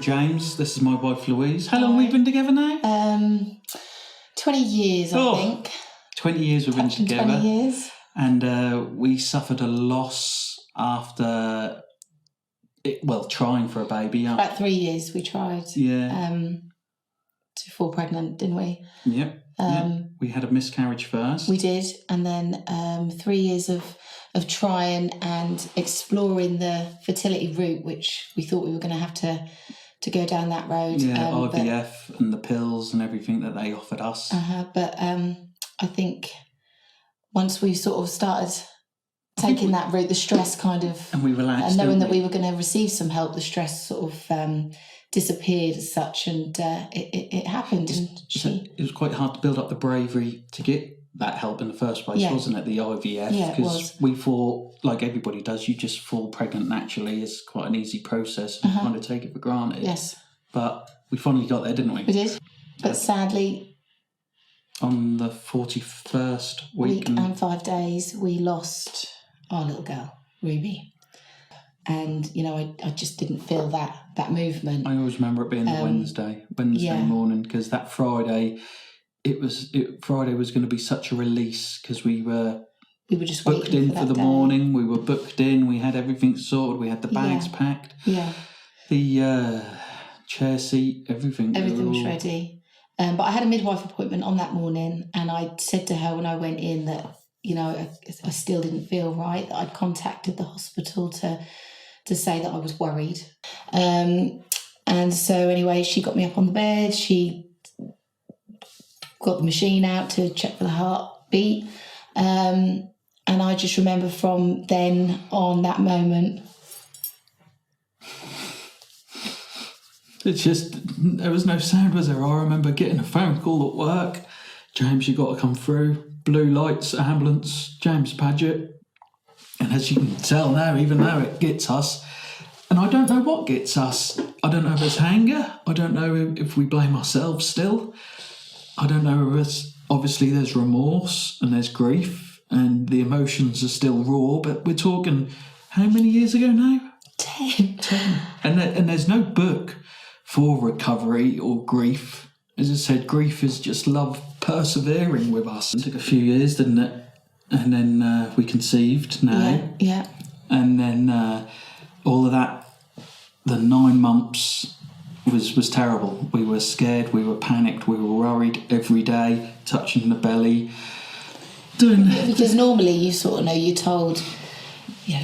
James. This is my wife Louise. How long have we been together now? 20 years, I think. 20 years we've been together. 20 years. And we suffered a loss after, trying for a baby. About 3 years we tried. Yeah. To fall pregnant, didn't we? Yep. We had a miscarriage first. We did. And then 3 years of trying and exploring the fertility route, which we thought we were going to have to go down that road. Yeah, IVF and the pills and everything that they offered us. But I think once we sort of started taking that route, the stress kind of... And we relaxed. And knowing that we were going to receive some help, the stress sort of disappeared as such, and it happened. It was quite hard to build up the bravery to get that help in the first place, wasn't it? The IVF. Yeah, because we thought, like everybody does, you just fall pregnant naturally. It's quite an easy process and kind of take it for granted. Yes. But we finally got there, didn't we? We did. But sadly, on the 41st week and 5 days, we lost our little girl, Ruby. And, I just didn't feel that movement. I always remember it being the Wednesday morning, because that Friday... Friday was going to be such a release because we were just booked in for the morning. We were booked in. We had everything sorted. We had the bags packed. Yeah. The chair seat, everything. Everything was ready. But I had a midwife appointment on that morning, and I said to her when I went in that I still didn't feel right. That I'd contacted the hospital to say that I was worried. And so anyway, she got me up on the bed. She got the machine out to check for the heartbeat. And I just remember from then on, that moment. There was no sound, was there? I remember getting a phone call at work. James, you got to come through. Blue lights, ambulance, James Paget. And as you can tell now, even though it gets us, and I don't know what gets us. I don't know if it's anger. I don't know if we blame ourselves still. I don't know if obviously there's remorse and there's grief and the emotions are still raw, but we're talking how many years ago now? 10. And there's no book for recovery or grief. As I said, grief is just love persevering with us. It took a few years, didn't it? And then we conceived now. Yeah. And then all of that, the 9 months... was terrible. We were scared, we were panicked, we were worried every day, touching the belly. Because normally you sort of know, you're told,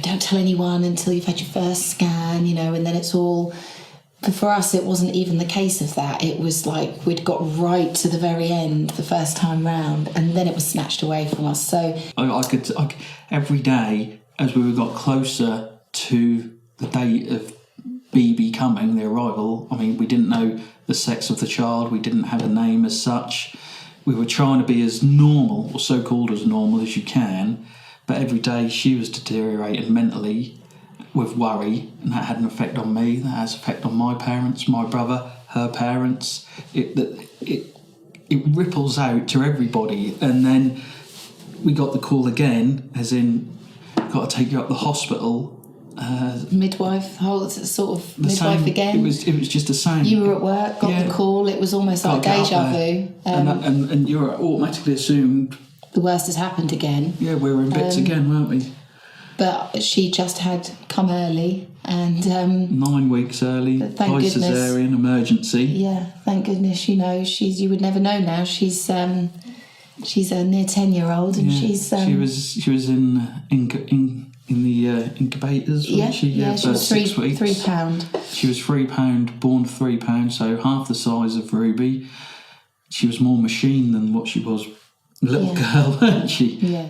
don't tell anyone until you've had your first scan, and then it's all... But for us, it wasn't even the case of that. It was like we'd got right to the very end the first time round, and then it was snatched away from us. So I could every day, as we got closer to the date of BB coming, the arrival, we didn't know the sex of the child, we didn't have a name as such. We were trying to be as normal, or so-called as normal as you can, but every day she was deteriorating mentally with worry, and that had an effect on me, that has an effect on my parents, my brother, her parents. It ripples out to everybody. And then we got the call again, as in, got to take you up the hospital. Midwife, midwife again. It was just the same. You were at work, got the call. It was almost like deja vu. And you were automatically assumed the worst has happened again. Yeah, we were in bits again, weren't we? But she just had come early, and 9 weeks early, by cesarean emergency. Yeah, thank goodness. You would never know now. She's a near 10-year-old, and she's she was in the incubators, wasn't she? Yeah, she was 6 weeks. £3. She was £3, born £3, so half the size of Ruby. She was more machine than what she was little girl, weren't she? Yeah.